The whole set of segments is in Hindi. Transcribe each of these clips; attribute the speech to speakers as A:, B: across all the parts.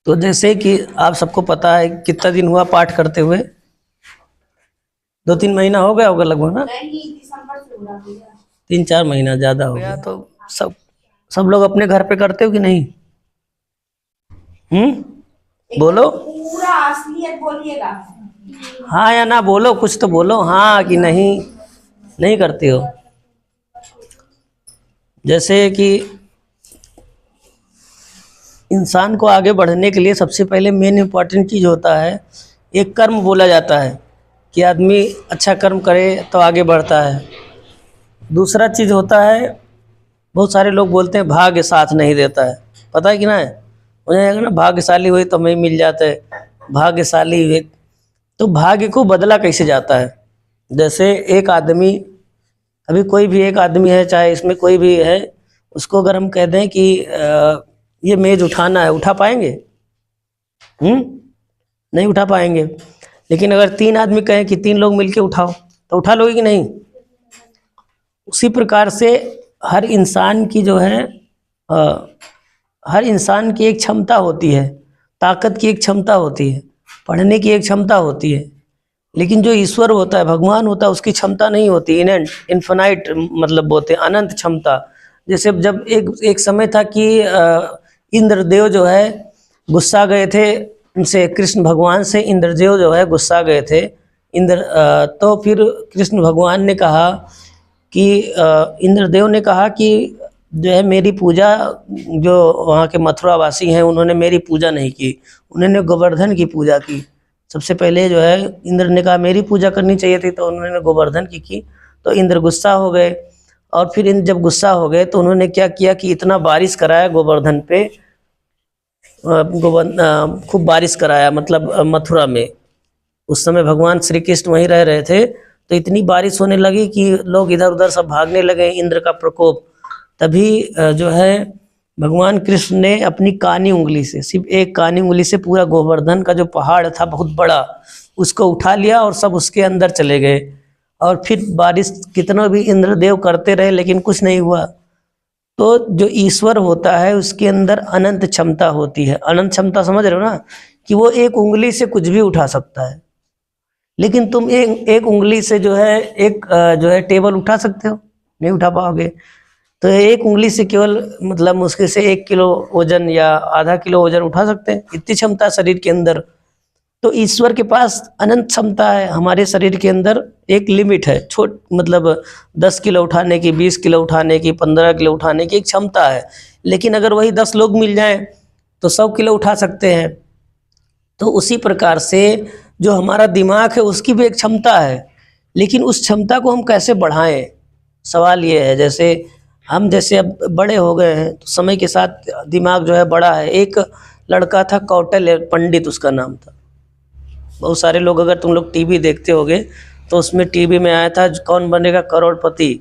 A: तो जैसे कि आप सबको पता है कितना दिन हुआ पाठ करते हुए, 2-3 महीना हो गया होगा लगभग ना।
B: नहीं, दिसंबर से हो रहा भैया।
A: 3-4 महीना ज़्यादा हो गया। तो सब सब लोग अपने घर पे करते हो कि नहीं? बोलो।
B: पूरा असलियत बोलिएगा।
A: हाँ या ना बोलो, कुछ तो बोलो, हाँ कि नहीं। नहीं करते हो? जैसे कि इंसान को आगे बढ़ने के लिए सबसे पहले मेन इम्पॉर्टेंट चीज़ होता है, एक कर्म बोला जाता है कि आदमी अच्छा कर्म करे तो आगे बढ़ता है। दूसरा चीज़ होता है, बहुत सारे लोग बोलते हैं भाग्य साथ नहीं देता है, पता है कि ना है? मुझे ना भाग्यशाली हुई तो मैं मिल जाता है, भाग्यशाली हुए। तो भाग्य को बदला कैसे जाता है? जैसे एक आदमी, अभी कोई भी एक आदमी है, चाहे इसमें कोई भी है, उसको अगर हम कह दें कि ये मेज़ उठाना है, उठा पाएंगे? नहीं उठा पाएंगे। लेकिन अगर 3 आदमी कहें कि 3 लोग मिलके उठाओ, तो उठा लोगे कि नहीं? उसी प्रकार से हर इंसान की जो है अ, हर इंसान की एक क्षमता होती है, ताकत की एक क्षमता होती है, पढ़ने की एक क्षमता होती है। लेकिन जो ईश्वर होता है, भगवान होता है, उसकी क्षमता नहीं होती, इन्फिनाइट, मतलब बोलते हैं अनंत क्षमता। जैसे जब एक एक समय था कि इंद्रदेव जो है गुस्सा गए थे, उनसे कृष्ण भगवान से इंद्रदेव जो है गुस्सा गए थे। तो फिर कृष्ण भगवान ने कहा कि इंद्रदेव ने कहा कि जो है मेरी पूजा, जो वहाँ के मथुरावासी हैं उन्होंने मेरी पूजा नहीं की, उन्होंने गोवर्धन की पूजा की। सबसे पहले जो है इंद्र ने कहा मेरी पूजा करनी चाहिए थी, तो उन्होंने गोवर्धन की। तो इंद्र गुस्सा हो गए, और फिर इन जब गुस्सा हो गए तो उन्होंने क्या किया कि इतना बारिश कराया गोवर्धन पे, खूब बारिश कराया, मतलब मथुरा में। उस समय भगवान श्री कृष्ण वहीं रह रहे थे, तो इतनी बारिश होने लगी कि लोग इधर उधर सब भागने लगे, इंद्र का प्रकोप। तभी जो है भगवान कृष्ण ने अपनी कानी उंगली से, सिर्फ एक कानी उंगली से, पूरा गोवर्धन का जो पहाड़ था बहुत बड़ा, उसको उठा लिया और सब उसके अंदर चले गए। और फिर बारिश कितना भी इंद्रदेव करते रहे लेकिन कुछ नहीं हुआ। तो जो ईश्वर होता है उसके अंदर अनंत क्षमता होती है। अनंत क्षमता समझ रहे हो ना, कि वो एक उंगली से कुछ भी उठा सकता है। लेकिन तुम एक उंगली से जो है जो है टेबल उठा सकते हो? नहीं उठा पाओगे। तो एक उंगली से केवल, मतलब मुश्किल से 1 किलो वजन या आधा किलो वजन उठा सकते हैं, इतनी क्षमता शरीर के अंदर। तो ईश्वर के पास अनंत क्षमता है। हमारे शरीर के अंदर एक लिमिट है, मतलब 10 किलो उठाने की, 20 किलो उठाने की, 15 किलो उठाने की एक क्षमता है। लेकिन अगर वही 10 लोग मिल जाएं तो 100 किलो उठा सकते हैं। तो उसी प्रकार से जो हमारा दिमाग है उसकी भी एक क्षमता है, लेकिन उस क्षमता को हम कैसे बढ़ाएं, सवाल ये है। जैसे अब बड़े हो गए हैं तो समय के साथ दिमाग जो है बड़ा है। एक लड़का था कौटिल्य पंडित, उसका नाम था। बहुत सारे लोग, अगर तुम लोग टीवी देखते होगे तो उसमें टीवी में आया था कौन बनेगा करोड़पति,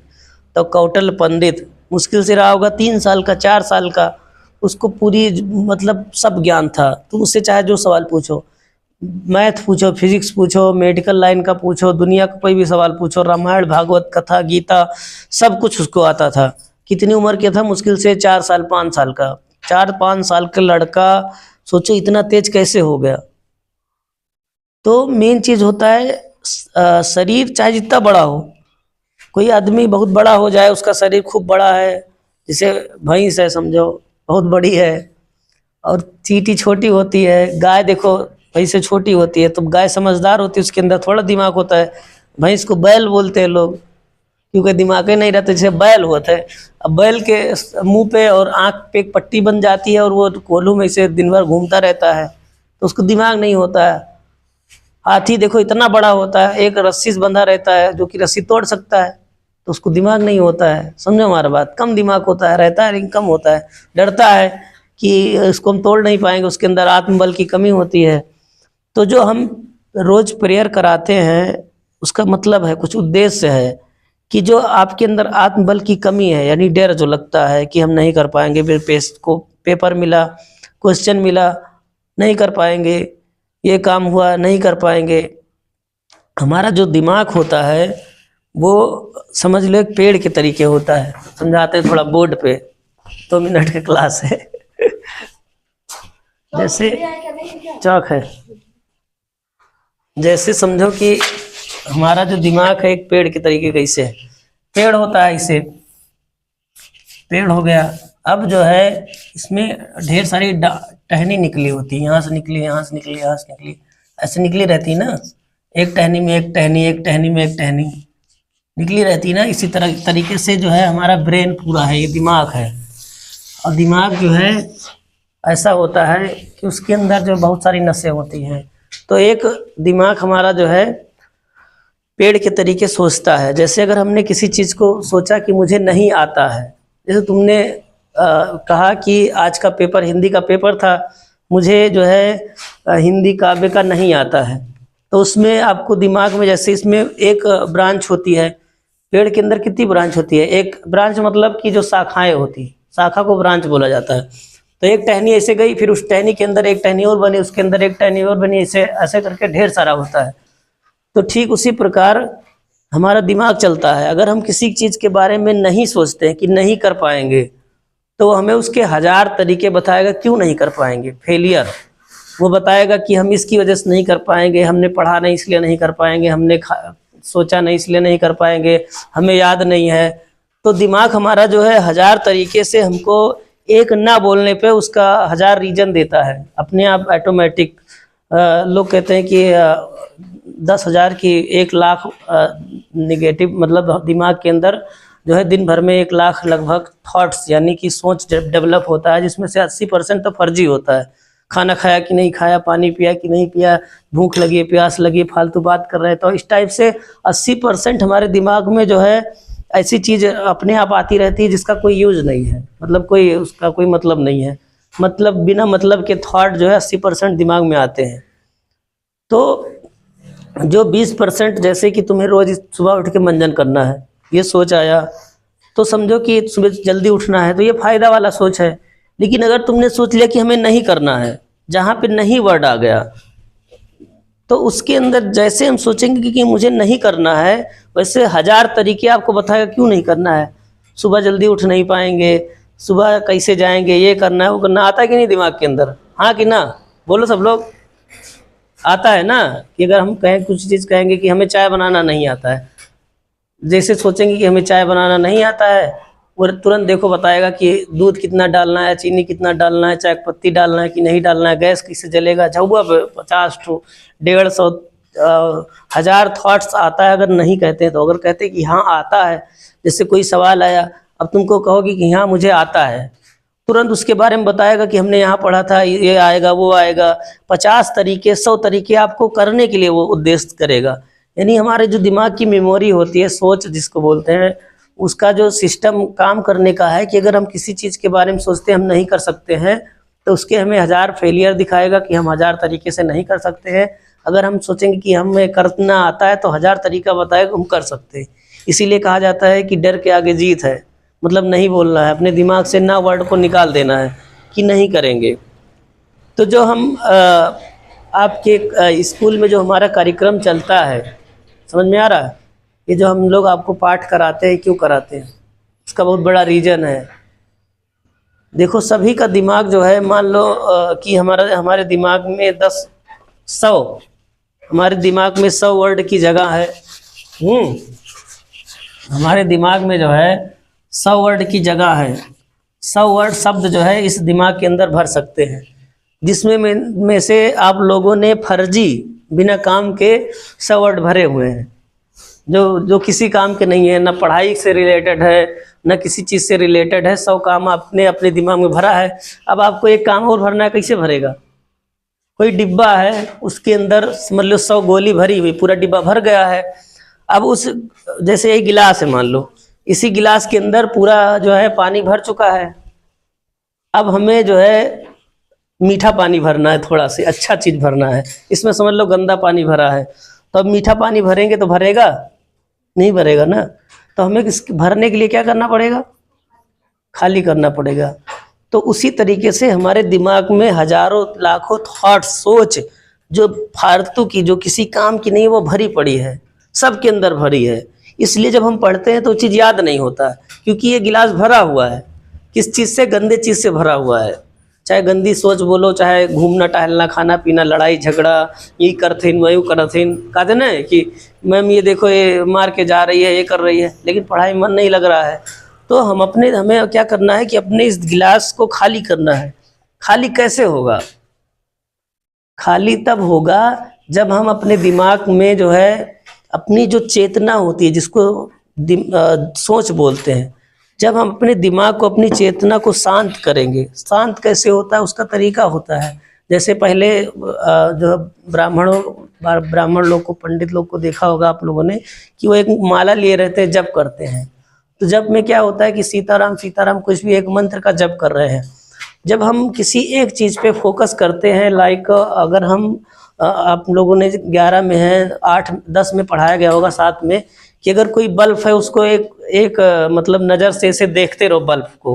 A: तो कौटिल्य पंडित मुश्किल से रहा होगा 3 साल का, 4 साल का। उसको पूरी, मतलब सब ज्ञान था। तुम उससे चाहे जो सवाल पूछो, मैथ पूछो, फिजिक्स पूछो, मेडिकल लाइन का पूछो, दुनिया का कोई भी सवाल पूछो, रामायण भागवत कथा गीता, सब कुछ उसको आता था। कितनी उम्र के था? मुश्किल से 4 साल 5 साल का। 4-5 साल का लड़का, सोचो इतना तेज कैसे हो गया। तो मेन चीज़ होता है शरीर चाहे जितना बड़ा हो, कोई आदमी बहुत बड़ा हो जाए, उसका शरीर खूब बड़ा है, जैसे भैंस है समझो, बहुत बड़ी है, और चींटी छोटी होती है। गाय देखो भैंस से छोटी होती है, तो गाय समझदार होती है, उसके अंदर थोड़ा दिमाग होता है। भैंस को बैल बोलते हैं लोग, क्योंकि दिमाग ही नहीं रहता, जैसे बैल होता है। अब बैल के मुंह पे और आँख पे एक पट्टी बन जाती है, और वो कोल्हू में से दिन भर घूमता रहता है, तो उसको दिमाग नहीं होता है। हाथी देखो इतना बड़ा होता है, एक रस्सी से बंधा रहता है, जो कि रस्सी तोड़ सकता है, तो उसको दिमाग नहीं होता है। समझो हमारा बात, कम दिमाग होता है, रहता है लेकिन कम होता है। डरता है कि इसको हम तोड़ नहीं पाएंगे, उसके अंदर आत्मबल की कमी होती है। तो जो हम रोज प्रेयर कराते हैं, उसका मतलब है, कुछ उद्देश्य है, कि जो आपके अंदर आत्मबल की कमी है, यानी डर जो लगता है कि हम नहीं कर पाएंगे, फिर पेपर मिला, क्वेश्चन मिला, नहीं कर पाएंगे, ये काम हुआ नहीं कर पाएंगे। हमारा जो दिमाग होता है वो, समझ लो एक पेड़ के तरीके होता है। समझाते हैं थोड़ा बोर्ड पे, 2 मिनट की क्लास है। जैसे चौक है, जैसे समझो कि हमारा जो दिमाग है एक पेड़ के तरीके का, इसे पेड़ होता है, इसे पेड़ हो गया। अब जो है इसमें ढेर सारी टहनी निकली होती है, यहाँ से निकली, यहाँ से निकली, यहाँ से निकली, ऐसे निकली रहती ना, एक टहनी में एक टहनी, एक टहनी में एक टहनी निकली रहती ना। इसी तरह तरीके से जो है हमारा ब्रेन पूरा है, ये दिमाग है। और दिमाग जो है ऐसा होता है कि उसके अंदर जो बहुत सारी नसें होती हैं। तो एक दिमाग हमारा जो है पेड़ के तरीके सोचता है। जैसे अगर हमने किसी चीज़ को सोचा कि मुझे नहीं आता है, जैसे तुमने कहा कि आज का पेपर हिंदी का पेपर था, मुझे जो है हिंदी काव्य का नहीं आता है, तो उसमें आपको दिमाग में, जैसे इसमें एक ब्रांच होती है, पेड़ के अंदर कितनी ब्रांच होती है, एक ब्रांच मतलब कि जो शाखाएं होती, शाखा को ब्रांच बोला जाता है। तो एक टहनी ऐसे गई, फिर उस टहनी के अंदर एक टहनी और बनी, उसके अंदर एक टहनी और बनी, ऐसे ऐसे करके ढेर सारा होता है। तो ठीक उसी प्रकार हमारा दिमाग चलता है। अगर हम किसी चीज़ के बारे में नहीं सोचते हैं कि नहीं कर पाएंगे, तो हमें उसके 1000 तरीके बताएगा क्यों नहीं कर पाएंगे। फेलियर वो बताएगा कि हम इसकी वजह से नहीं कर पाएंगे, हमने पढ़ा नहीं इसलिए नहीं कर पाएंगे, हमने सोचा नहीं इसलिए नहीं कर पाएंगे, हमें याद नहीं है। तो दिमाग हमारा जो है 1000 तरीके से हमको एक ना बोलने पे उसका 1000 रीजन देता है अपने आप ऑटोमेटिक। लोग कहते हैं कि 10,000 की 1,00,000 निगेटिव, मतलब दिमाग के अंदर जो है दिन भर में 1,00,000 लगभग थॉट्स यानी कि सोच डेवलप होता है, जिसमें से 80% तो फर्जी होता है। खाना खाया कि नहीं खाया, पानी पिया कि नहीं पिया, भूख लगी प्यास लगी, फालतू बात कर रहे हैं। तो इस टाइप से 80% हमारे दिमाग में जो है ऐसी चीज़ अपने आप आती रहती है जिसका कोई यूज नहीं है, मतलब कोई उसका कोई मतलब नहीं है। मतलब बिना मतलब के थॉट जो है 80% दिमाग में आते हैं। तो जो 20%, जैसे कि तुम्हें रोज़ सुबह उठ के मंजन करना है, ये सोच आया, तो समझो कि सुबह जल्दी उठना है, तो ये फ़ायदा वाला सोच है। लेकिन अगर तुमने सोच लिया कि हमें नहीं करना है, जहाँ पे नहीं वर्ड आ गया, तो उसके अंदर जैसे हम सोचेंगे कि मुझे नहीं करना है, वैसे 1000 तरीके आपको बताएगा क्यों नहीं करना है। सुबह जल्दी उठ नहीं पाएंगे, सुबह कैसे जाएंगे, ये करना है वो करना, आता है कि नहीं दिमाग के अंदर, हाँ कि ना, बोलो सब लोग, आता है ना। कि अगर हम कहें कुछ चीज़ कहेंगे कि हमें चाय बनाना नहीं आता है, जैसे सोचेंगे कि हमें चाय बनाना नहीं आता है, वो तुरंत देखो बताएगा कि दूध कितना डालना है, चीनी कितना डालना है, चाय पत्ती डालना है कि नहीं डालना है, गैस कैसे जलेगा, झुआ 50 ठो 150 1000 थॉट्स आता है अगर नहीं कहते हैं तो। अगर कहते हैं कि हाँ आता है, जैसे कोई सवाल आया, अब तुमको कहोगे कि हाँ मुझे आता है, तुरंत उसके बारे में बताएगा कि हमने यहाँ पढ़ा था, ये आएगा वो आएगा, 50 तरीके 100 तरीके आपको करने के लिए वो उद्देश्य करेगा। यानी हमारे जो दिमाग की मेमोरी होती है, सोच जिसको बोलते हैं, उसका जो सिस्टम काम करने का है कि अगर हम किसी चीज़ के बारे में सोचते हैं हम नहीं कर सकते हैं, तो उसके हमें 1000 फेलियर दिखाएगा कि हम 1000 तरीके से नहीं कर सकते हैं। अगर हम सोचेंगे कि हमें करना आता है, तो 1000 तरीका बताएगा हम कर सकते हैं। इसीलिए कहा जाता है कि डर के आगे जीत है, मतलब नहीं बोलना है, अपने दिमाग से ना वर्ड को निकाल देना है कि नहीं करेंगे। तो जो हम आपके स्कूल में जो हमारा कार्यक्रम चलता है, समझ में आ रहा है, ये जो हम लोग आपको पाठ कराते हैं, क्यों कराते हैं, इसका बहुत बड़ा रीज़न है। देखो सभी का दिमाग जो है, मान लो कि हमारे दिमाग में 100 हमारे दिमाग में 100 वर्ड की जगह है। हमारे दिमाग में जो है 100 वर्ड की जगह है, 100 वर्ड शब्द जो है इस दिमाग के अंदर भर सकते हैं, जिसमें में से आप लोगों ने फर्जी बिना काम के 100 वर्ड भरे हुए हैं, जो किसी काम के नहीं है, ना पढ़ाई से रिलेटेड है, ना किसी चीज़ से रिलेटेड है। 100 काम आपने अपने दिमाग में भरा है। अब आपको एक काम और भरना है, कैसे भरेगा। कोई डिब्बा है, उसके अंदर समझ लो 100 गोली भरी हुई, पूरा डिब्बा भर गया है। अब उस जैसे एक गिलास है, मान लो इसी गिलास के अंदर पूरा जो है पानी भर चुका है। अब हमें जो है मीठा पानी भरना है, थोड़ा सी अच्छा चीज़ भरना है। इसमें समझ लो गंदा पानी भरा है, तो अब मीठा पानी भरेंगे तो भरेगा नहीं, भरेगा ना। तो हमें भरने के लिए क्या करना पड़ेगा, खाली करना पड़ेगा। तो उसी तरीके से हमारे दिमाग में हजारों लाखों थॉट, सोच जो फालतू की, जो किसी काम की नहीं, वो भरी पड़ी है, सबके अंदर भरी है। इसलिए जब हम पढ़ते हैं तो चीज़ याद नहीं होता, क्योंकि ये गिलास भरा हुआ है, किस चीज़ से, गंदे चीज़ से भरा हुआ है। चाहे गंदी सोच बोलो, चाहे घूमना टहलना, खाना पीना, लड़ाई झगड़ा, ये करथिन वही करथिन, कहते ना कि मैम ये देखो ये मार के जा रही है, ये कर रही है, लेकिन पढ़ाई में मन नहीं लग रहा है। तो हमें क्या करना है कि अपने इस गिलास को खाली करना है। खाली कैसे होगा? खाली तब होगा जब हम अपने दिमाग में जो है अपनी जो चेतना होती है, जिसको सोच बोलते हैं, जब हम अपने दिमाग को, अपनी चेतना को शांत करेंगे। शांत कैसे होता है? उसका तरीका होता है, जैसे पहले जो ब्राह्मण लोग को, पंडित लोग को देखा होगा आप लोगों ने कि वो एक माला लिए रहते हैं, जप करते हैं। तो जप में क्या होता है कि सीताराम सीताराम कुछ भी एक मंत्र का जप कर रहे हैं। जब हम किसी एक चीज़ पे फोकस करते हैं, लाइक अगर हम आप लोगों ने 11 में है, 8-10 में पढ़ाया गया होगा, 7 में, कि अगर कोई बल्ब है उसको एक मतलब नज़र से ऐसे देखते रहो बल्ब को।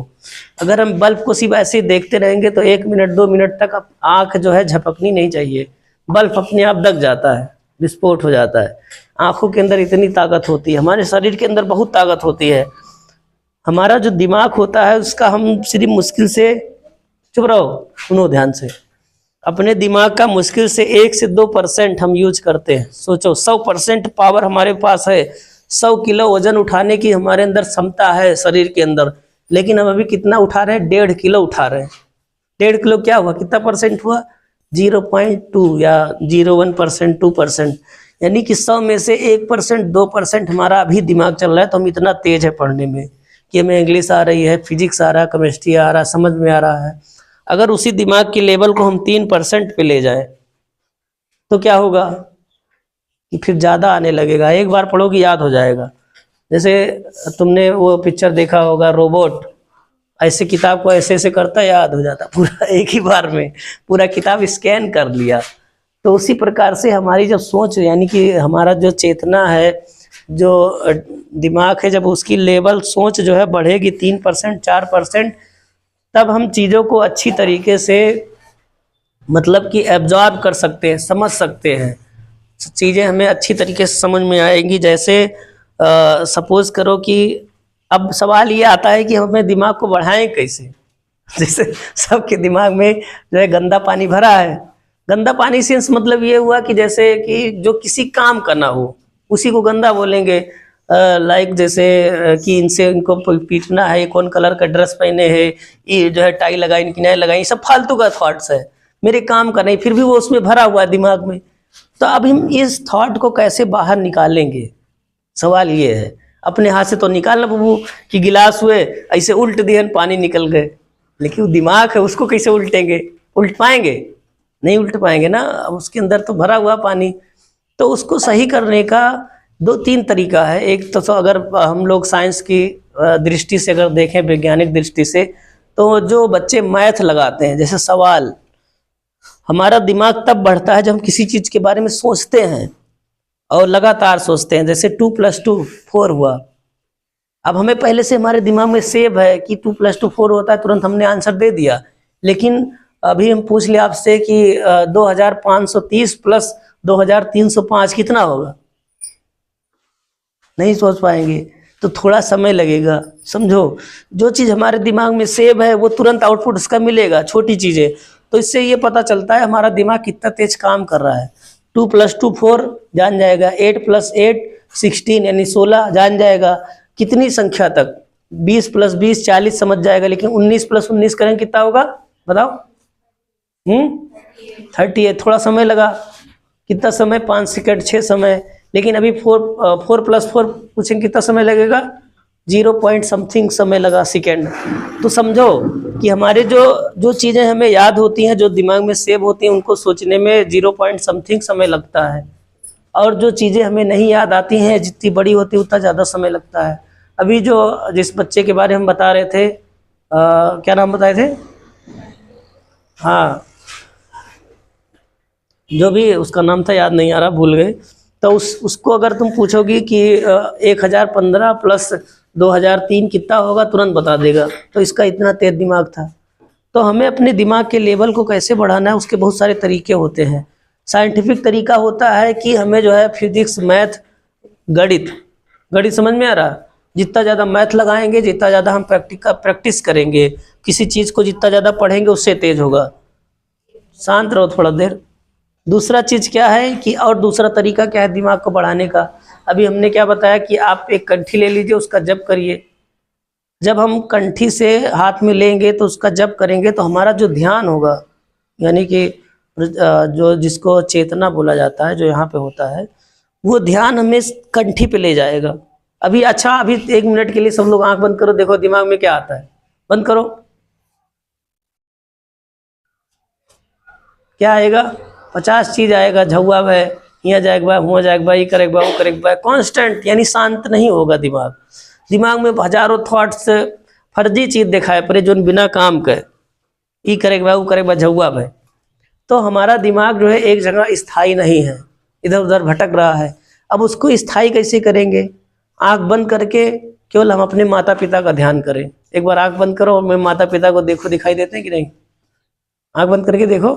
A: अगर हम बल्ब को सिर्फ ऐसे ही देखते रहेंगे तो 1 मिनट 2 मिनट तक आँख जो है झपकनी नहीं चाहिए, बल्ब अपने आप दग जाता है, विस्फोट हो जाता है। आँखों के अंदर इतनी ताकत होती है, हमारे शरीर के अंदर बहुत ताकत होती है। हमारा जो दिमाग होता है उसका हम सिर्फ मुश्किल से, चुप रहो सुनो ध्यान से, अपने दिमाग का मुश्किल से 1 से 2% हम यूज करते हैं। सोचो 100% पावर हमारे पास है, 100 किलो वजन उठाने की हमारे अंदर क्षमता है शरीर के अंदर, लेकिन हम अभी कितना उठा रहे हैं? 1.5 किलो उठा रहे हैं। 1.5 किलो क्या हुआ? कितना परसेंट हुआ? 0.2 या 0.1%, 2%, यानी कि 100 में से 1%, 2% हमारा अभी दिमाग चल रहा है। तो हम इतना तेज है पढ़ने में कि हमें इंग्लिश आ रही है, फिजिक्स आ रहा है, केमिस्ट्री आ रहा है, समझ में आ रहा है। अगर उसी दिमाग के लेवल को हम 3% पे ले जाएं तो क्या होगा कि फिर ज़्यादा आने लगेगा। एक बार पढ़ोगे याद हो जाएगा। जैसे तुमने वो पिक्चर देखा होगा रोबोट, ऐसे किताब को ऐसे ऐसे करता याद हो जाता पूरा, एक ही बार में पूरा किताब स्कैन कर लिया। तो उसी प्रकार से हमारी जब सोच, यानी कि हमारा जो चेतना है, जो दिमाग है, जब उसकी लेवल सोच जो है बढ़ेगी 3% 4%, तब हम चीज़ों को अच्छी तरीके से मतलब कि एब्जॉर्ब कर सकते हैं, समझ सकते हैं। चीज़ें हमें अच्छी तरीके से समझ में आएंगी। जैसे सपोज़ करो कि अब सवाल ये आता है कि हम अपने दिमाग को बढ़ाएं कैसे। जैसे सबके दिमाग में जो है गंदा पानी भरा है। गंदा पानी से मतलब ये हुआ कि जैसे कि जो किसी काम का ना हो उसी को गंदा बोलेंगे। लाइक जैसे कि इनको पीटना है, कौन कलर का ड्रेस पहने हैं, ये जो है टाई लगाई, इनकी नहीं लगाई, सब फालतू का थॉट्स है, मेरे काम का नहीं, फिर भी वो उसमें भरा हुआ है दिमाग में। तो अब हम इस थॉट को कैसे बाहर निकालेंगे? सवाल ये है। अपने हाथ से तो निकालना बबू कि गिलास हुए ऐसे उल्ट दिए, पानी निकल गए, लेकिन वो दिमाग है उसको कैसे उल्टेंगे? उल्ट पाएंगे? नहीं उल्ट पाएंगे ना, उसके अंदर तो भरा हुआ पानी। तो उसको सही करने का 2-3 तरीका है। एक तो अगर हम लोग साइंस की दृष्टि से अगर देखें, वैज्ञानिक दृष्टि से, तो जो बच्चे मैथ लगाते हैं, जैसे सवाल, हमारा दिमाग तब बढ़ता है जब हम किसी चीज़ के बारे में सोचते हैं और लगातार सोचते हैं। जैसे 2 + 2 4 हुआ। अब हमें पहले से हमारे दिमाग में सेव है कि 2 + 2 4 होता है, तुरंत हमने आंसर दे दिया। लेकिन अभी हम पूछ ले आपसे कि 2530 + 2305 कितना होगा? नहीं सोच पाएंगे, तो थोड़ा समय लगेगा। समझो, जो चीज़ हमारे दिमाग में सेव है वो तुरंत आउटपुट उसका मिलेगा, छोटी चीज़ें। तो इससे ये पता चलता है हमारा दिमाग कितना तेज काम कर रहा है। 2 + 2 4 जान जाएगा, 8 + 8 16 यानी 16 जान जाएगा। कितनी संख्या तक? 20 + 20 40 समझ जाएगा। लेकिन 19 + 19 करें कितना होगा बताओ? 30 है। थोड़ा समय लगा, कितना समय? 5 सेकंड, 6 समय। लेकिन अभी 4 + 4 पूछेंगे कितना समय लगेगा? 0 पॉइंट समथिंग समय लगा, सेकंड। तो समझो कि हमारे जो चीज़ें हमें याद होती हैं, जो दिमाग में सेव होती हैं, उनको सोचने में 0 पॉइंट समथिंग समय लगता है। और जो चीज़ें हमें नहीं याद आती हैं, जितनी बड़ी होती है उतना ज़्यादा समय लगता है। अभी जिस बच्चे के बारे में हम बता रहे थे, क्या नाम बताए थे? हाँ, जो भी उसका नाम था याद नहीं आ रहा, भूल गए। तो उसको अगर तुम पूछोगी कि 1015 + 2003 कितना होगा, तुरंत बता देगा। तो इसका इतना तेज दिमाग था। तो हमें अपने दिमाग के लेवल को कैसे बढ़ाना है, उसके बहुत सारे तरीके होते हैं। साइंटिफिक तरीका होता है कि हमें जो है फिजिक्स, मैथ, गणित समझ में आ रहा, जितना ज़्यादा मैथ लगाएंगे, जितना ज़्यादा हम प्रैक्टिस करेंगे, किसी चीज़ को जितना ज़्यादा पढ़ेंगे उससे तेज होगा। शांत रहो थोड़ा देर। दूसरा चीज़ क्या है कि, और दूसरा तरीका क्या है दिमाग को बढ़ाने का, अभी हमने क्या बताया कि आप एक कंठी ले लीजिए, उसका जप करिए। जब हम कंठी से हाथ में लेंगे तो उसका जप करेंगे तो हमारा जो ध्यान होगा, यानी कि जो जिसको चेतना बोला जाता है, जो यहाँ पे होता है, वो ध्यान हमें कंठी पे ले जाएगा। अभी अच्छा, अभी 1 मिनट के लिए सब लोग आंख बंद करो, देखो दिमाग में क्या आता है। बंद करो, क्या आएगा? 50 चीज आएगा। झुआ है, यहाँ जाएगा, हुआ जाएगा, ये करेगा, वो करेगा, कांस्टेंट, यानी शांत नहीं होगा दिमाग। दिमाग में हजारों थॉट्स, फर्जी चीज दिखाए पड़े जो बिना काम के, ये करेगा, वो करेगा, झुआ है। तो हमारा दिमाग जो है एक जगह स्थायी नहीं है, इधर उधर भटक रहा है। अब उसको स्थायी कैसे करेंगे? आंख बंद करके केवल हम अपने माता पिता का ध्यान करें। एक बार आंख बंद करो और मेरे माता पिता को देखो, दिखाई देते हैं कि नहीं? आंख बंद करके देखो,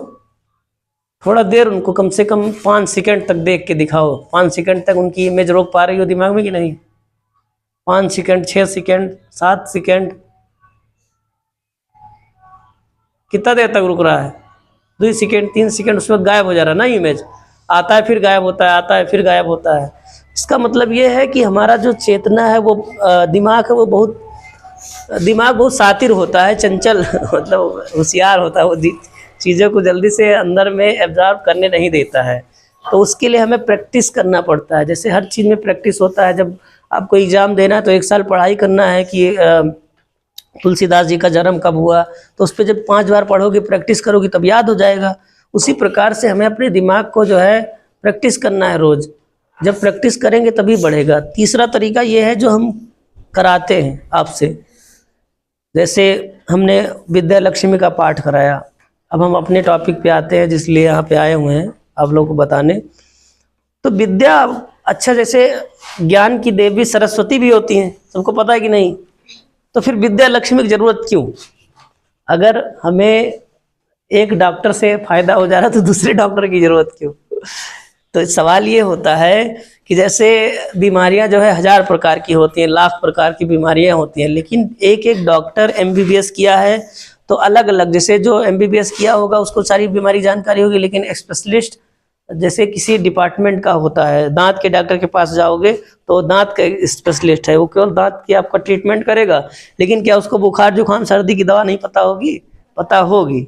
A: थोड़ा देर उनको कम से कम 5 सेकंड तक देख के दिखाओ। 5 सेकंड तक उनकी इमेज रोक पा रही हो दिमाग में कि नहीं? 5 सेकंड, 6 सेकंड, 7 सेकंड, कितना देर तक रुक रहा है? 2 सेकंड, 3 सेकंड, उसके बाद गायब हो जा रहा है ना इमेज। आता है फिर गायब होता है, आता है फिर गायब होता है। इसका मतलब ये है कि हमारा जो चेतना है, वो दिमाग है, वो दिमाग बहुत शातिर होता है, चंचल मतलब होशियार होता है। वो चीज़ों को जल्दी से अंदर में एब्जॉर्ब करने नहीं देता है। तो उसके लिए हमें प्रैक्टिस करना पड़ता है। जैसे हर चीज़ में प्रैक्टिस होता है। जब आपको एग्ज़ाम देना है तो 1 साल पढ़ाई करना है कि तुलसीदास जी का जन्म कब हुआ, तो उस पर जब 5 बार पढ़ोगे, प्रैक्टिस करोगे, तब याद हो जाएगा। उसी प्रकार से हमें अपने दिमाग को जो है प्रैक्टिस करना है रोज़। जब प्रैक्टिस करेंगे तभी बढ़ेगा। तीसरा तरीका ये है जो हम कराते हैं आपसे। जैसे हमने विद्या लक्ष्मी का पाठ कराया, अब हम अपने टॉपिक पे आते हैं, जिसलिए यहाँ पे आए हुए हैं आप लोगों को बताने। तो विद्या, अच्छा, जैसे ज्ञान की देवी सरस्वती भी होती हैं, सबको पता है कि नहीं? तो फिर विद्या लक्ष्मी की जरूरत क्यों? अगर हमें एक डॉक्टर से फायदा हो जा रहा है तो दूसरे डॉक्टर की जरूरत क्यों? तो सवाल ये होता है कि जैसे बीमारियां जो है 1000 प्रकार की होती हैं, लाख प्रकार की बीमारियां होती हैं, लेकिन एक एक डॉक्टर MBBS किया है तो अलग अलग, जैसे जो MBBS किया होगा उसको सारी बीमारी जानकारी होगी, लेकिन स्पेशलिस्ट जैसे किसी डिपार्टमेंट का होता है, दांत के डॉक्टर के पास जाओगे तो दांत का स्पेशलिस्ट है, वो केवल दांत की आपका ट्रीटमेंट करेगा, लेकिन क्या उसको बुखार जुखाम सर्दी की दवा नहीं पता होगी? पता होगी।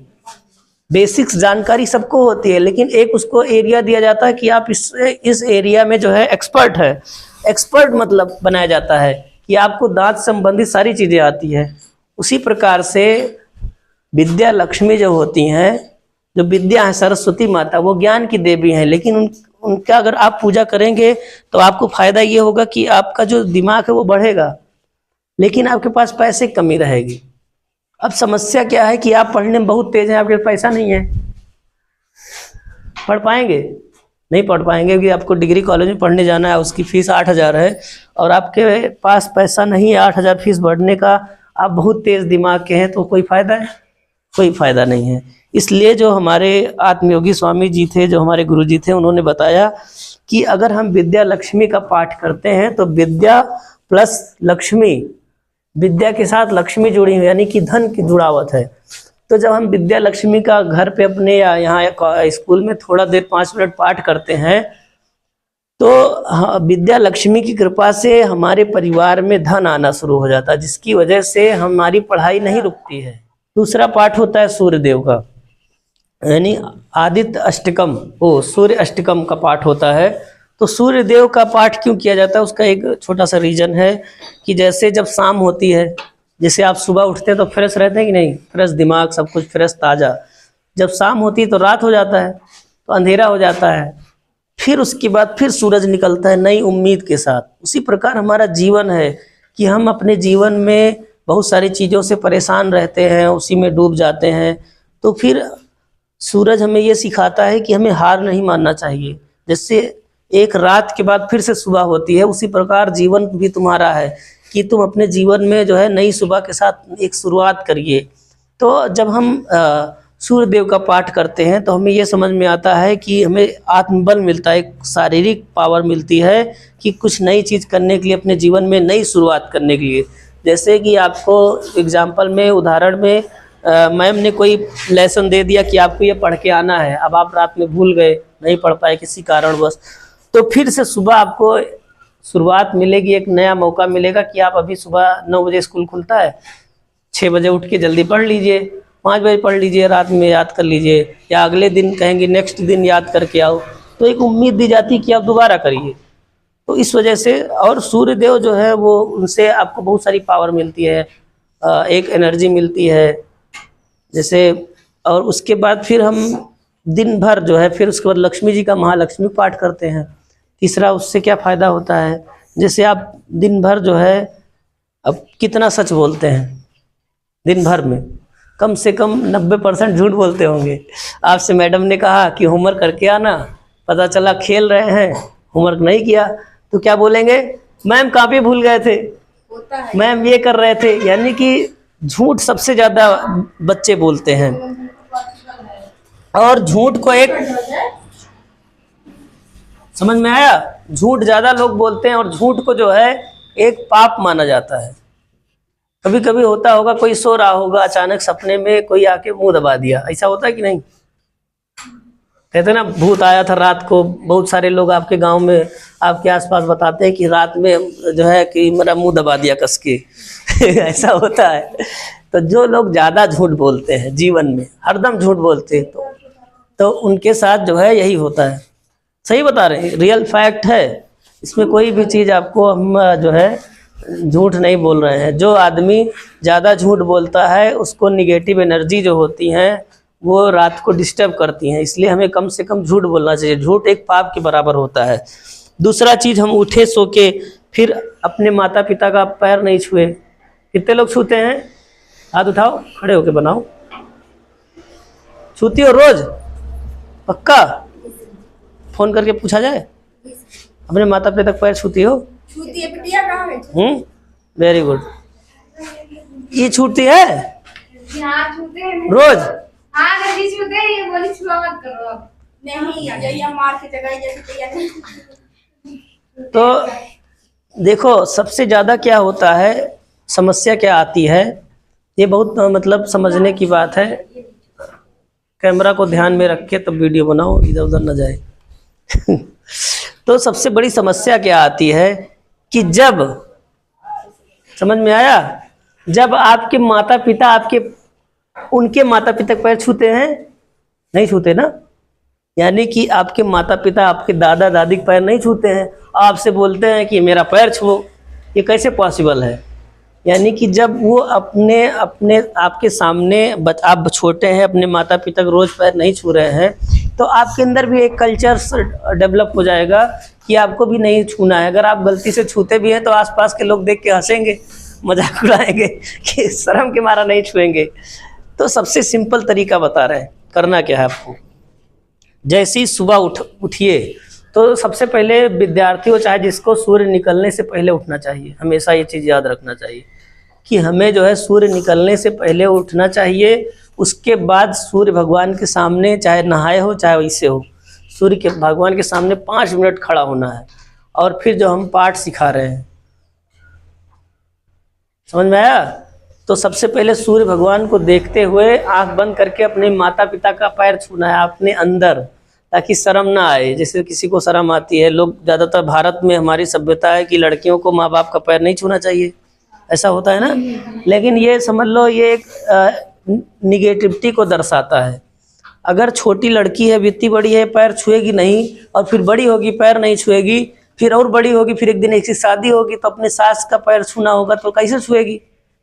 A: बेसिक्स जानकारी सबको होती है, लेकिन एक उसको एरिया दिया जाता है कि आप इस एरिया में जो है एक्सपर्ट है। एक्सपर्ट मतलब बनाया जाता है कि आपको दांत संबंधित सारी चीज़ें आती है। उसी प्रकार से विद्या लक्ष्मी जो होती हैं, जो विद्या है, सरस्वती माता, वो ज्ञान की देवी हैं, लेकिन उनका अगर आप पूजा करेंगे तो आपको फायदा ये होगा कि आपका जो दिमाग है वो बढ़ेगा, लेकिन आपके पास पैसे की कमी रहेगी। अब समस्या क्या है कि आप पढ़ने में बहुत तेज हैं, आपके पास पैसा नहीं है, पढ़ पाएंगे? नहीं पढ़ पाएंगे, क्योंकि आपको डिग्री कॉलेज में पढ़ने जाना है, उसकी फीस 8000 है और आपके पास पैसा नहीं है 8000 फीस भरने का। आप बहुत तेज दिमाग के हैं तो कोई फायदा है? कोई फायदा नहीं है। इसलिए जो हमारे आत्मयोगी स्वामी जी थे, जो हमारे गुरु जी थे, उन्होंने बताया कि अगर हम विद्या लक्ष्मी का पाठ करते हैं तो विद्या प्लस लक्ष्मी, विद्या के साथ लक्ष्मी जुड़ी हुई, यानी कि धन की जुड़ावत है। तो जब हम विद्या लक्ष्मी का घर पे अपने या यहाँ स्कूल में थोड़ा देर 5 मिनट पाठ करते हैं तो विद्या लक्ष्मी की कृपा से हमारे परिवार में धन आना शुरू हो जाता है, जिसकी वजह से हमारी पढ़ाई नहीं रुकती है। दूसरा पाठ होता है सूर्यदेव का, यानी आदित्य अष्टकम, सूर्य अष्टकम का पाठ होता है। तो सूर्यदेव का पाठ क्यों किया जाता है, उसका एक छोटा सा रीजन है कि जैसे जब शाम होती है, जैसे आप सुबह उठते हैं तो फ्रेश रहते हैं कि नहीं, फ्रेश दिमाग, सब कुछ फ्रेश ताज़ा। जब शाम होती है तो रात हो जाता है, तो अंधेरा हो जाता है, फिर उसके बाद फिर सूरज निकलता है नई उम्मीद के साथ। उसी प्रकार हमारा जीवन है कि हम अपने जीवन में बहुत सारी चीज़ों से परेशान रहते हैं, उसी में डूब जाते हैं। तो फिर सूरज हमें ये सिखाता है कि हमें हार नहीं मानना चाहिए। जैसे एक रात के बाद फिर से सुबह होती है, उसी प्रकार जीवन भी तुम्हारा है कि तुम अपने जीवन में जो है नई सुबह के साथ एक शुरुआत करिए। तो जब हम सूर्य देव का पाठ करते हैं तो हमें ये समझ में आता है कि हमें आत्मबल मिलता है, एक शारीरिक पावर मिलती है कि कुछ नई चीज़ करने के लिए, अपने जीवन में नई शुरुआत करने के लिए। जैसे कि आपको एग्जाम्पल में, उदाहरण में मैम ने कोई लेसन दे दिया कि आपको ये पढ़ के आना है, अब आप रात में भूल गए, नहीं पढ़ पाए किसी कारणवश, तो फिर से सुबह आपको शुरुआत मिलेगी, एक नया मौका मिलेगा कि आप अभी सुबह 9 बजे स्कूल खुलता है, 6 बजे उठ के जल्दी पढ़ लीजिए, 5 बजे पढ़ लीजिए, रात में याद कर लीजिए, या अगले दिन कहेंगे नेक्स्ट दिन याद करके आओ, तो एक उम्मीद दी जाती कि आप दोबारा करिए। तो इस वजह से, और सूर्य देव जो है वो, उनसे आपको बहुत सारी पावर मिलती है, एक एनर्जी मिलती है जैसे। और उसके बाद फिर हम दिन भर जो है, फिर उसके बाद लक्ष्मी जी का महालक्ष्मी पाठ करते हैं। तीसरा, उससे क्या फ़ायदा होता है, जैसे आप दिन भर जो है, अब कितना सच बोलते हैं दिन भर में, कम से कम 90% झूठ बोलते होंगे। आपसे मैडम ने कहा कि होमवर्क करके आना, पता चला खेल रहे हैं, होमवर्क नहीं किया, तो क्या बोलेंगे, मैम कॉपी भूल गए थे, मैम ये कर रहे थे। यानी कि झूठ सबसे ज़्यादा बच्चे बोलते हैं। और झूठ को एक, समझ में आया, झूठ ज़्यादा लोग बोलते हैं, और झूठ को जो है एक पाप माना जाता है। कभी कभी होता होगा, कोई सो रहा होगा, अचानक सपने में कोई आके मुंह दबा दिया, ऐसा होता है कि नहीं? कहते हैं ना, भूत आया था रात को। बहुत सारे लोग आपके गांव में, आपके आसपास बताते हैं कि रात में जो है कि मेरा मुंह दबा दिया कस के ऐसा होता है। तो जो लोग ज़्यादा झूठ बोलते हैं जीवन में, हरदम झूठ बोलते हैं, तो उनके साथ जो है यही होता है। सही बता रहे हैं, रियल फैक्ट है, इसमें कोई भी चीज़ आपको हम जो है झूठ नहीं बोल रहे हैं। जो आदमी ज़्यादा झूठ बोलता है, उसको निगेटिव एनर्जी जो होती हैं वो रात को डिस्टर्ब करती हैं, इसलिए हमें कम से कम झूठ बोलना चाहिए। झूठ एक पाप के बराबर होता है। दूसरा चीज़, हम उठे सो के फिर अपने माता पिता का पैर नहीं छुए। कितने लोग छूते हैं? हाथ उठाओ, खड़े होके बनाओ। छूती हो रोज? पक्का? फोन करके पूछा जाए, अपने माता पिता का पैर छूती हो?
B: छूती है बिटिया, कहाँ है?
A: Very good. ये छूती है
C: हाँ, छूते हैं
A: रोज?
C: हाँ, नहीं छूते हैं, ये बोली छुआ मत करो अब।
B: नहीं, जैया मार के जगह जैसे तैयार।
A: तो देखो, सबसे ज़्यादा क्या होता है, समस्या क्या आती है, ये बहुत मतलब समझने की बात है। कैमरा को ध्यान में रख के तब वीडियो बनाओ, इधर उधर न जाए तो सबसे बड़ी समस्या क्या आती है कि जब, समझ में आया, जब आपके माता पिता उनके माता पिता के पैर छूते हैं, नहीं छूते ना, यानी कि आपके माता पिता आपके दादा दादी के पैर नहीं छूते हैं, आपसे बोलते हैं कि मेरा पैर छुओ, ये कैसे पॉसिबल है? यानी कि जब वो अपने आपके सामने, आप छोटे हैं, अपने माता पिता को रोज़ पैर नहीं छू रहे हैं, तो आपके अंदर भी एक कल्चर डेवलप हो जाएगा कि आपको भी नहीं छूना है। अगर आप गलती से छूते भी हैं तो आसपास के लोग देख के हंसेंगे, मजाक उड़ाएंगे कि शर्म के मारा नहीं छुएंगे। तो सबसे सिंपल तरीका बता रहे हैं, करना क्या है आपको। जैसे ही सुबह उठिए तो सबसे पहले विद्यार्थी हो चाहे जिसको, सूर्य निकलने से पहले उठना चाहिए। हमेशा ये चीज़ याद रखना चाहिए कि हमें जो है सूर्य निकलने से पहले उठना चाहिए। उसके बाद सूर्य भगवान के सामने, चाहे नहाए हो चाहे वैसे हो, सूर्य के भगवान के सामने 5 मिनट खड़ा होना है। और फिर जो हम पाठ सिखा रहे हैं, समझ में आया? तो सबसे पहले सूर्य भगवान को देखते हुए आंख बंद करके अपने माता पिता का पैर छूना है अपने अंदर, ताकि शर्म ना आए। जैसे किसी को शर्म आती है, लोग ज़्यादातर भारत में हमारी सभ्यता है कि लड़कियों को माँ बाप का पैर नहीं छूना चाहिए, ऐसा होता है ना। लेकिन ये समझ लो, ये एक निगेटिविटी को दर्शाता है। अगर छोटी लड़की है, इतनी बड़ी है, पैर छुएगी नहीं, और फिर बड़ी होगी पैर नहीं छुएगी, फिर और बड़ी होगी, फिर एक दिन एक शादी होगी तो अपने सास का पैर छूना होगा, तो कैसे छुएगी?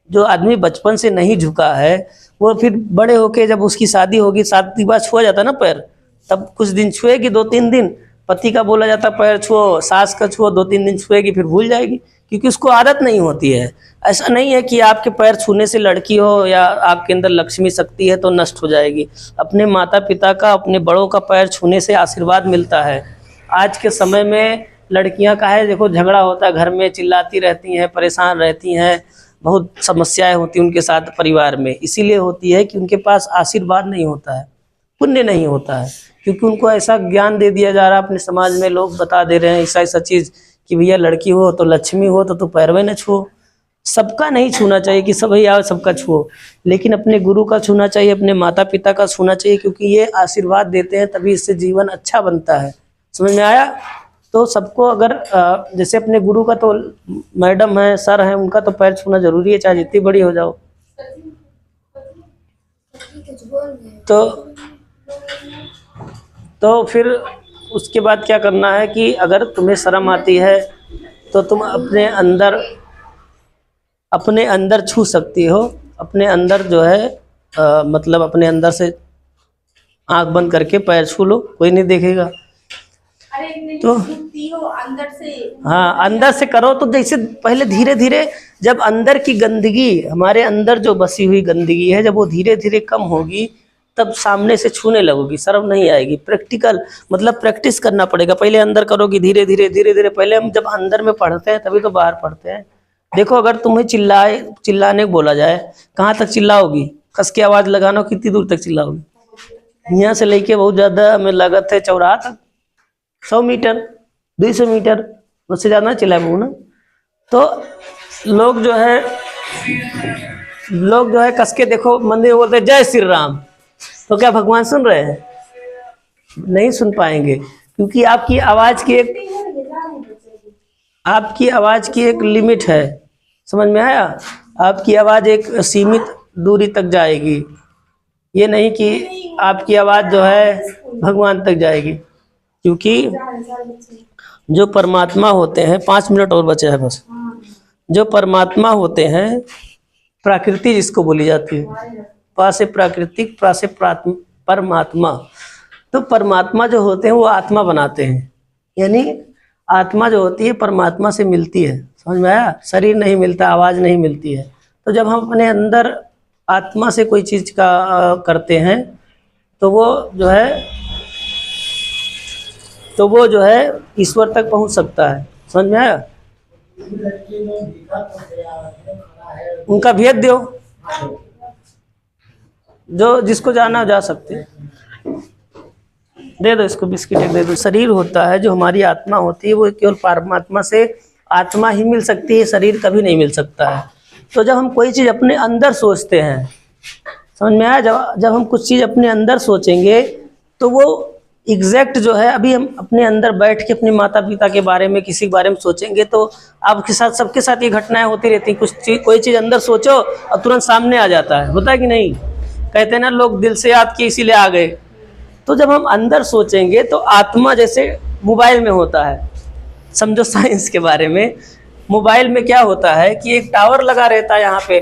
A: जो आदमी बचपन से नहीं झुका है, वो फिर बड़े होके जब उसकी शादी होगी, शादी के बाद छुआ जाता ना पैर, तब कुछ दिन छुएगी, 2-3 दिन। पति का बोला जाता पैर छुओ, सास का छुओ, 2-3 दिन छुएगी, फिर भूल जाएगी, क्योंकि उसको आदत नहीं होती है। ऐसा नहीं है कि आपके पैर छूने से लड़की हो या आपके अंदर लक्ष्मी शक्ति है तो नष्ट हो जाएगी। अपने माता पिता का, अपने बड़ों का पैर छूने से आशीर्वाद मिलता है। आज के समय में लड़कियां का है, देखो झगड़ा होता है घर में, चिल्लाती रहती हैं, परेशान रहती हैं, बहुत समस्याएं होती हैं उनके साथ परिवार में, इसीलिए होती है कि उनके पास आशीर्वाद नहीं होता है, पुण्य नहीं होता है, क्योंकि उनको ऐसा ज्ञान दे दिया जा रहा है अपने समाज में, लोग बता दे रहे हैं ऐसा ऐसा चीज़ कि भैया लड़की हो तो लक्ष्मी हो तो तू पैरवे न छुओ। सबका नहीं छूना चाहिए कि सब भैया सबका छुओ, लेकिन अपने गुरु का छूना चाहिए, अपने माता पिता का छूना चाहिए, क्योंकि ये आशीर्वाद देते हैं, तभी इससे जीवन अच्छा बनता है। समझ में आया? तो सबको अगर जैसे अपने गुरु का तो मैडम है, सर है, उनका तो पैर छूना जरूरी है, चाहे जितनी बड़ी हो जाओ। तो फिर उसके बाद क्या करना है कि अगर तुम्हें शर्म आती है तो तुम अपने अंदर छू सकती हो, अपने अंदर जो है मतलब अपने अंदर से आंख बंद करके पैर छू लो, कोई नहीं देखेगा। तो
B: हो अंदर से,
A: हाँ अंदर से करो। तो जैसे पहले धीरे धीरे जब अंदर की गंदगी, हमारे अंदर जो बसी हुई गंदगी है, जब वो धीरे धीरे कम होगी तब सामने से छूने लगोगी, शर्म नहीं आएगी। प्रैक्टिकल मतलब प्रैक्टिस करना पड़ेगा, पहले अंदर करोगी धीरे धीरे धीरे धीरे। पहले हम जब अंदर में पढ़ते हैं तभी तो बाहर पढ़ते हैं। देखो अगर तुम्हें चिल्लाने को बोला जाए, कहाँ तक चिल्लाओगी? कस के आवाज़ लगाना, कितनी दूर तक चिल्लाओगी? यहाँ से लेके बहुत ज़्यादा हमें लागत है चौराहा तक, 100 मीटर 200 मीटर, उससे ज़्यादा चिल्लाए ना। तो लोग जो है कस के, देखो मंदिर बोलते हैं जय श्री राम, तो क्या भगवान सुन रहे हैं? नहीं सुन पाएंगे, क्योंकि आपकी आवाज़ की एक लिमिट है। समझ में आया? आपकी आवाज़ एक सीमित दूरी तक जाएगी, ये नहीं कि आपकी आवाज़ जो है भगवान तक जाएगी। क्योंकि जो परमात्मा होते हैं, 5 मिनट और बचे हैं बस, जो परमात्मा होते हैं, प्रकृति जिसको बोली जाती है, पा से प्राकृतिक, प्रा से परमात्मा। तो परमात्मा जो होते हैं वो आत्मा बनाते हैं, यानी आत्मा जो होती है परमात्मा से मिलती है। समझ में आया? शरीर नहीं मिलता, आवाज़ नहीं मिलती है। तो जब हम अपने अंदर आत्मा से कोई चीज़ का करते हैं तो वो जो है ईश्वर तक पहुंच सकता है। समझ में आया? उनका भेद दो, जो जिसको जाना जा सकते हैं, दे दो इसको बिस्किट दे दो। शरीर होता है जो हमारी आत्मा होती है, वो केवल परमात्मा से आत्मा ही मिल सकती है, शरीर कभी नहीं मिल सकता है। तो जब हम कोई चीज़ अपने अंदर सोचते हैं, समझ में आया? जब हम कुछ चीज़ अपने अंदर सोचेंगे तो वो एग्जैक्ट जो है, अभी हम अपने अंदर बैठ के अपने माता पिता के बारे में, किसी के बारे में सोचेंगे तो आपके साथ, सबके साथ ये घटनाएं होती रहती हैं। कोई चीज़ अंदर सोचो और तुरंत सामने आ जाता है, होता है कि नहीं? कहते हैं ना लोग दिल से याद किए इसीलिए आ गए। तो जब हम अंदर सोचेंगे तो आत्मा जैसे मोबाइल में होता है, समझो साइंस के बारे में। मोबाइल में क्या होता है कि एक टावर लगा रहता है यहाँ पे,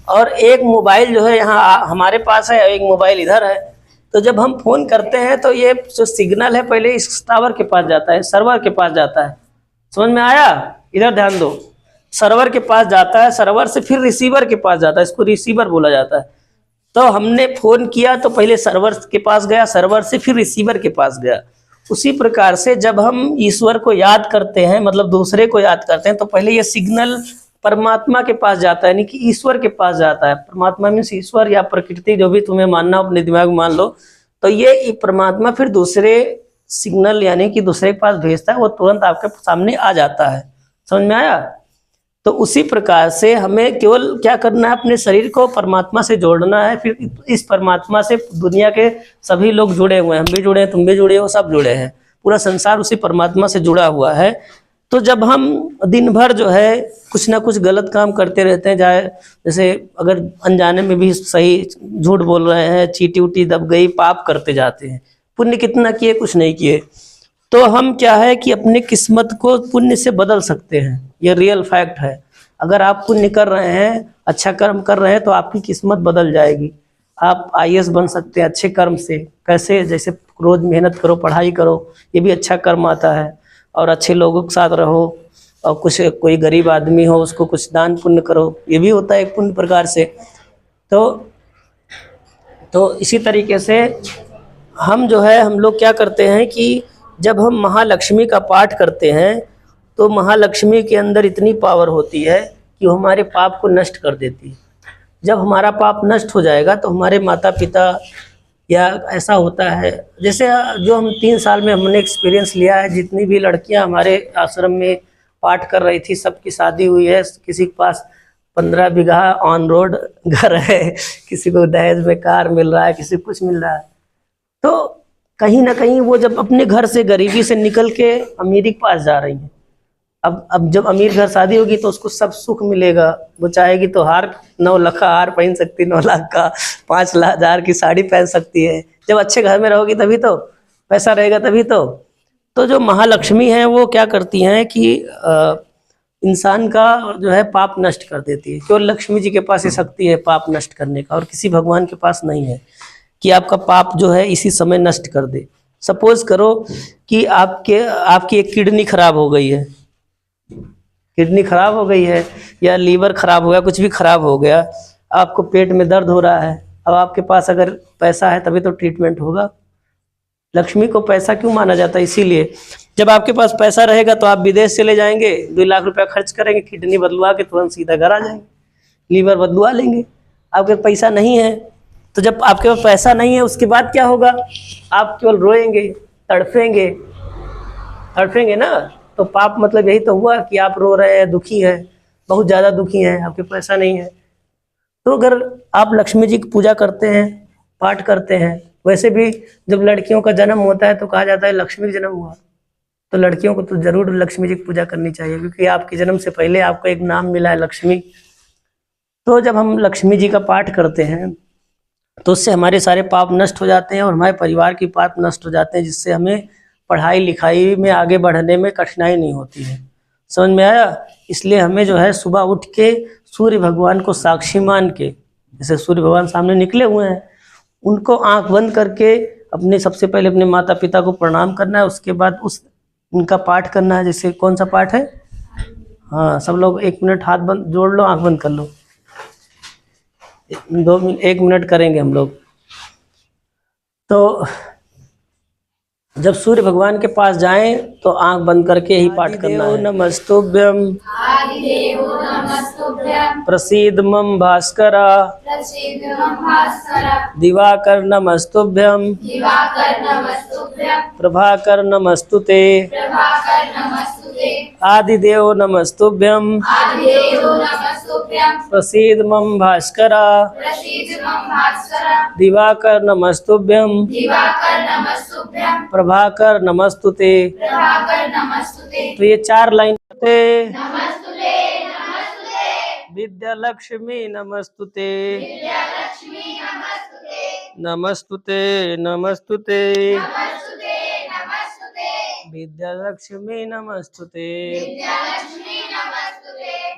A: और एक मोबाइल जो है यहाँ हमारे पास है, एक मोबाइल इधर है। तो जब हम फ़ोन करते हैं तो ये जो सिग्नल है पहले इस टावर के पास जाता है, सर्वर के पास जाता है। समझ में आया? इधर ध्यान दो, सर्वर के पास जाता है, सर्वर से फिर रिसीवर के पास जाता है, इसको रिसीवर बोला जाता है। तो हमने फ़ोन किया तो पहले सर्वर के पास गया, सर्वर से फिर रिसीवर के पास गया। उसी प्रकार से जब हम ईश्वर को याद करते हैं, मतलब दूसरे को याद करते हैं, तो पहले ये सिग्नल परमात्मा के पास जाता है, यानी कि ईश्वर के पास जाता है। परमात्मा मीन्स ईश्वर या प्रकृति, जो भी तुम्हें मानना अपने दिमाग में मान लो। तो ये परमात्मा फिर दूसरे सिग्नल यानी कि दूसरे के पास भेजता है, वो तुरंत आपके सामने आ जाता है। समझ में आया? तो उसी प्रकार से हमें केवल क्या करना है, अपने शरीर को परमात्मा से जोड़ना है। फिर इस परमात्मा से दुनिया के सभी लोग जुड़े हुए हैं, हम भी जुड़े हैं, तुम भी जुड़े हो, सब जुड़े हैं, पूरा संसार उसी परमात्मा से जुड़ा हुआ है। तो जब हम दिन भर जो है कुछ ना कुछ गलत काम करते रहते हैं, जैसे अगर अनजाने में भी सही झूठ बोल रहे हैं, चीटी उटी दब गई, पाप करते जाते हैं, पुण्य कितना किए, कुछ नहीं किए, तो हम क्या है कि अपनी किस्मत को पुण्य से बदल सकते हैं। ये रियल फैक्ट है। अगर आप पुण्य कर रहे हैं, अच्छा कर्म कर रहे हैं, तो आपकी किस्मत बदल जाएगी। आप IAS बन सकते हैं अच्छे कर्म से। कैसे? जैसे रोज़ मेहनत करो, पढ़ाई करो, ये भी अच्छा कर्म आता है। और अच्छे लोगों के साथ रहो, और कोई गरीब आदमी हो उसको कुछ दान पुण्य करो, ये भी होता है एक पुण्य प्रकार से। तो इसी तरीके से हम लोग क्या करते हैं कि जब हम महालक्ष्मी का पाठ करते हैं तो महालक्ष्मी के अंदर इतनी पावर होती है कि वो हमारे पाप को नष्ट कर देती है। जब हमारा पाप नष्ट हो जाएगा तो हमारे माता पिता, या ऐसा होता है जैसे जो हम 3 साल में हमने एक्सपीरियंस लिया है, जितनी भी लड़कियां हमारे आश्रम में पाठ कर रही थी सबकी शादी हुई है, किसी के पास 15 बीघा ऑन रोड घर है, किसी को दहेज में कार मिल रहा है, किसी को कुछ मिल रहा है। तो कहीं ना कहीं वो जब अपने घर से गरीबी से निकल के अमीरी के पास जा रही हैं, अब जब अमीर घर शादी होगी तो उसको सब सुख मिलेगा। वो चाहेगी तो 9 लाख का हार पहन सकती, 9 लाख का, 5,000 की साड़ी पहन सकती है। जब अच्छे घर में रहोगी तभी तो, पैसा रहेगा तभी तो जो महालक्ष्मी है वो क्या करती हैं कि इंसान का जो है पाप नष्ट कर देती है। केवल लक्ष्मी जी के पास ये शक्ति है पाप नष्ट करने का, और किसी भगवान के पास नहीं है कि आपका पाप जो है इसी समय नष्ट कर दे। सपोज करो कि आपकी एक किडनी खराब हो गई है, किडनी खराब हो गई है या लीवर खराब हो गया, कुछ भी खराब हो गया, आपको पेट में दर्द हो रहा है। अब आपके पास अगर पैसा है तभी तो ट्रीटमेंट होगा। लक्ष्मी को पैसा क्यों माना जाता है? इसीलिए जब आपके पास पैसा रहेगा तो आप विदेश चले जाएंगे, 2 लाख रुपया खर्च करेंगे, किडनी बदलवा के तुरंत सीधा घर आ जाएंगे, लीवर बदलवा लेंगे। आपके पैसा नहीं है तो जब आपके पास पैसा नहीं है उसके बाद क्या होगा? आप केवल रोएंगे, तड़फेंगे ना। तो पाप मतलब यही तो हुआ कि आप रो रहे हैं, दुखी हैं, बहुत ज़्यादा दुखी हैं, आपके पैसा नहीं है। तो अगर आप लक्ष्मी जी की पूजा करते हैं, पाठ करते हैं, वैसे भी जब लड़कियों का जन्म होता है तो कहा जाता है लक्ष्मी का जन्म हुआ, तो लड़कियों को तो जरूर लक्ष्मी जी की पूजा करनी चाहिए, क्योंकि आपके जन्म से पहले आपको एक नाम मिला है लक्ष्मी। तो जब हम लक्ष्मी जी का पाठ करते हैं तो उससे हमारे सारे पाप नष्ट हो जाते हैं और हमारे परिवार के पाप नष्ट हो जाते हैं, जिससे हमें पढ़ाई लिखाई में आगे बढ़ने में कठिनाई नहीं होती है। समझ में आया? इसलिए हमें जो है सुबह उठ के सूर्य भगवान को साक्षी मान के, जैसे सूर्य भगवान सामने निकले हुए हैं, उनको आंख बंद करके सबसे पहले अपने माता पिता को प्रणाम करना है। उसके बाद उनका पाठ करना है। जैसे कौन सा पाठ है? हाँ, सब लोग 1 मिनट हाथ बंद जोड़ लो, आंख बंद कर लो। 1 मिनट करेंगे हम लोग। तो जब सूर्य भगवान के पास जाएं तो आंख बंद करके ही पाठ करना है। नमस्तुभ्यं प्रसीद मम भास्करा दिवाकर नमस्तुभ्यं प्रभाकर नमस्तुते आदिदेव नमस्तुभ्यं प्रसीद मम भास्करा दिवाकर नमस्तुभ्यं प्रभाकर नमस्तुते। तो ये 4 लाइन करते। विद्या लक्ष्मी नमस्तुते, नमस्तुते नमस्तुते, विद्या लक्ष्मी नमस्तुते,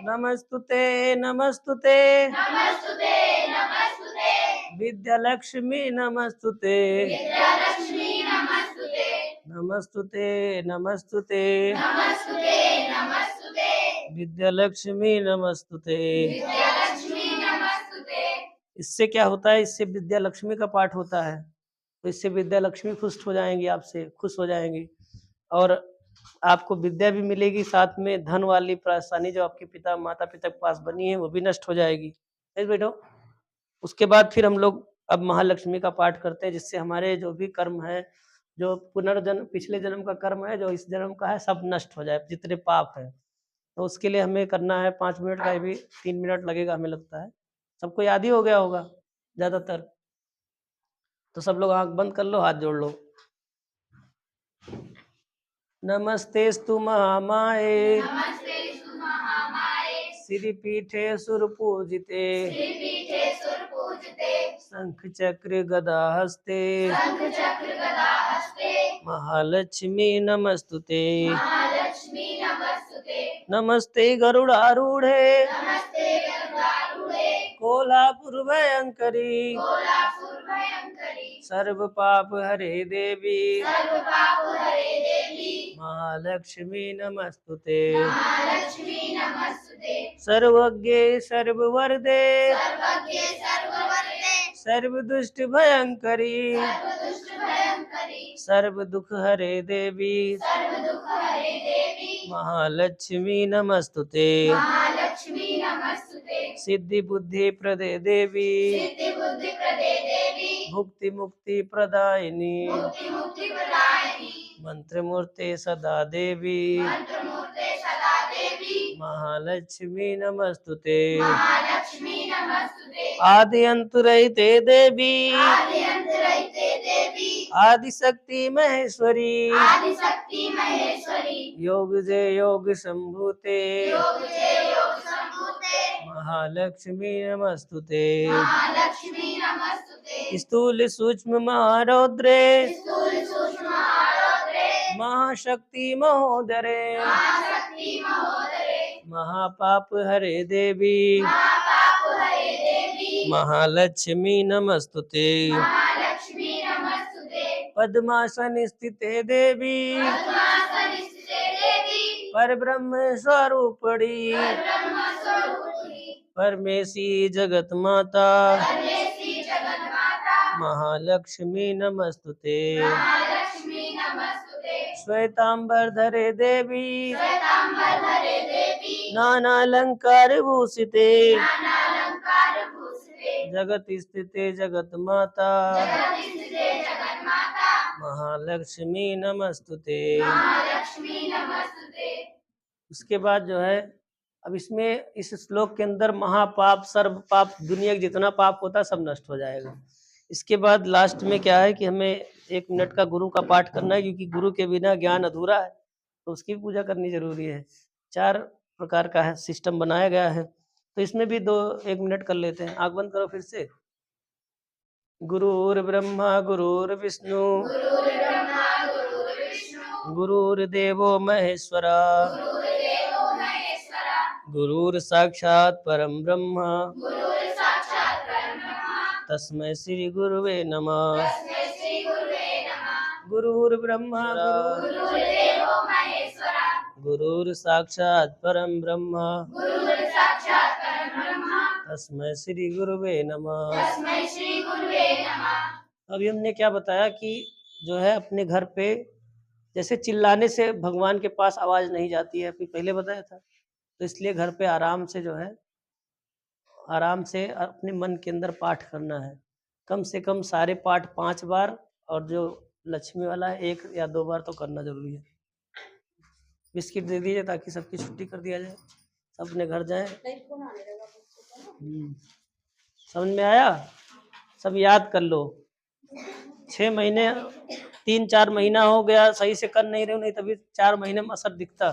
A: नमस्तुते नमस्तुते, विद्या लक्ष्मी नमस्तुते, नमस्तुते नमस्तुते, विद्या लक्ष्मी नमस्तुते। इससे क्या होता है? इससे विद्या लक्ष्मी का पाठ होता है, तो इससे विद्या लक्ष्मी खुश हो जाएंगी, आपसे खुश हो जाएंगी और आपको विद्या भी मिलेगी, साथ में धन वाली परेशानी जो आपके माता पिता के पास बनी है वो भी नष्ट हो जाएगी। बेटो, उसके बाद फिर हम लोग अब महालक्ष्मी का पाठ करते हैं, जिससे हमारे जो भी कर्म है, जो पुनर्जन्म पिछले जन्म का कर्म है, जो इस जन्म का है, सब नष्ट हो जाए, जितने पाप है। तो उसके लिए हमें करना है 5 मिनट का, भी 3 मिनट लगेगा हमें लगता है। सबको याद ही हो गया होगा ज्यादातर। तो सब लोग आंख बंद कर लो, हाथ जोड़ लो। नमस्तेस्तु महामाये श्रीपीठे सुरपूजिते शंख चक्र गदा हस्ते महालक्ष्मी नमस्तुते। नमस्ते गरुड़ारूढ़े कोल्हापुर भयंकरी सर्व पाप हरे देवी महालक्ष्मी नमस्तुते। सर्वज्ञे सर्ववरदे सर्व दुष्ट भयंकरी सर्व दुख हरे देवी महालक्ष्मी नमस्तुते। सिद्धि बुद्धि प्रदे देवी भुक्ति मुक्ति प्रदायिनी मंत्र मूर्ते सदा देवी महालक्ष्मी नमस्तुते आदि अंतरहिते देवी आदि शक्ति महेश्वरी योग जय योग संभूते महालक्ष्मी नमस्तुते स्थूल सूक्ष्म महारौद्रे महाशक्ति महोदरे महापाप हरे देवी महालक्ष्मी नमस्तुते पद्मासन स्थिते देवी परब्रह्म स्वरूपणी परमेशी जगत माता महालक्ष्मी नमस्तुते श्वेतांबर धरे देवी नाना अलंकार भूषिते जगत स्थिते जगत माता महालक्ष्मी नमस्तुते। उसके बाद जो है अब इसमें इस श्लोक के अंदर महापाप सर्व पाप दुनिया का जितना पाप होता है सब नष्ट हो जाएगा। इसके बाद लास्ट में क्या है कि हमें 1 मिनट का गुरु का पाठ करना है, क्योंकि गुरु के बिना ज्ञान अधूरा है, तो उसकी पूजा करनी जरूरी है। 4 प्रकार का है सिस्टम बनाया गया है, तो इसमें भी 1 मिनट कर लेते हैं। आँख बंद करो फिर से। गुरुर् ब्रह्मा गुरुर्विष्णु गुरुर्देवो महेश्वरा गुरुर साक्षात परम ब्रह्म तस्मै श्री गुरुवे नमः। गुरुर ब्रह्मा गुरुर साक्षात परम ब्रह्म तस्मै श्री गुरुवे नमः। अभी हमने क्या बताया कि जो है अपने घर पे जैसे चिल्लाने से भगवान के पास आवाज नहीं जाती है, अभी पहले बताया था, तो इसलिए घर पे आराम से जो है आराम से अपने मन के अंदर पाठ करना है। कम से कम सारे पाठ 5 बार, और जो लक्ष्मी वाला है 1 या 2 बार तो करना जरूरी है। बिस्किट दे दीजिए ताकि सबकी छुट्टी कर दिया जाए, सब अपने घर जाए। समझ में आया? सब याद कर लो। 6 महीने 3-4 महीना हो गया सही से कर नहीं रहे हो, नहीं तभी 4 महीने में असर दिखता।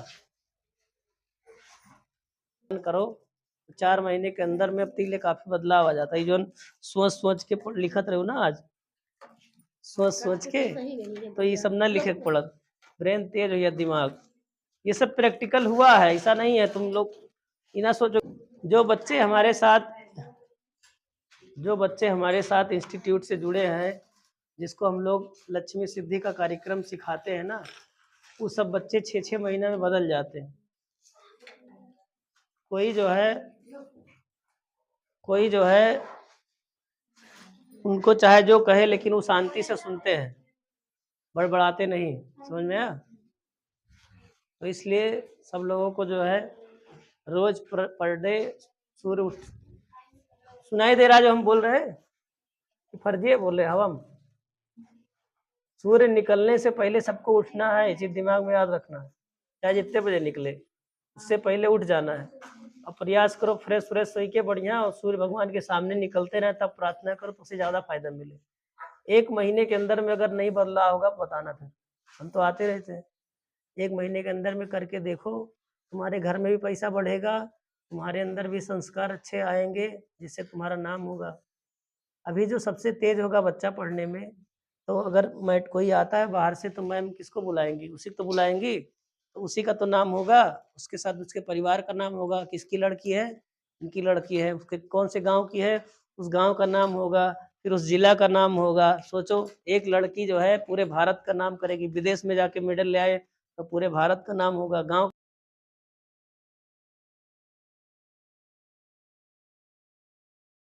A: करो 4 महीने के अंदर में अब तीले काफी बदलाव आ जाता है। जो सोच के लिखत रहे हो ना, आज सोच के, तो ये सब ना लिखे पड़त, ब्रेन तेज हो या दिमाग, ये सब प्रैक्टिकल हुआ है, ऐसा नहीं है तुम लोग इना सोचो। जो बच्चे हमारे साथ इंस्टीट्यूट से जुड़े हैं, जिसको हम लोग लक्ष्मी सिद्धि का कार्यक्रम सिखाते हैं ना, वो सब बच्चे 6-6 महीने में बदल जाते हैं। कोई जो है उनको चाहे जो कहे, लेकिन वो शांति से सुनते हैं, बड़बड़ाते नहीं। समझ में आया? तो इसलिए सब लोगों को जो है रोज पर डे सूर्य उठ सुनाई दे रहा जो हम बोल रहे हैं, फर्जी बोल रहे हम। सूर्य निकलने से पहले सबको उठना है, इसी दिमाग में याद रखना है। चाहे जितने बजे निकले, उससे पहले उठ जाना है और प्रयास करो फ्रेश सोई के बढ़िया, और सूर्य भगवान के सामने निकलते रहे, तब प्रार्थना करो तो उससे ज़्यादा फायदा मिले। 1 महीने के अंदर में अगर नहीं बदला होगा बताना, फिर हम तो आते रहते हैं। 1 महीने के अंदर में करके देखो, तुम्हारे घर में भी पैसा बढ़ेगा, तुम्हारे अंदर भी संस्कार अच्छे आएंगे, जिससे तुम्हारा नाम होगा। अभी जो सबसे तेज होगा बच्चा पढ़ने में, तो अगर मैट कोई आता है बाहर से तो मैम किसको बुलाएंगी? उसी को तो बुलाएंगी, तो उसी का तो नाम होगा, उसके साथ उसके परिवार का नाम होगा। किसकी लड़की है? इनकी लड़की है। उसके कौन से गांव की है? उस गांव का नाम होगा, फिर उस जिला का नाम होगा। सोचो, एक लड़की जो है पूरे भारत का नाम करेगी, विदेश में जाके मेडल ले आए तो पूरे भारत का नाम होगा। गांव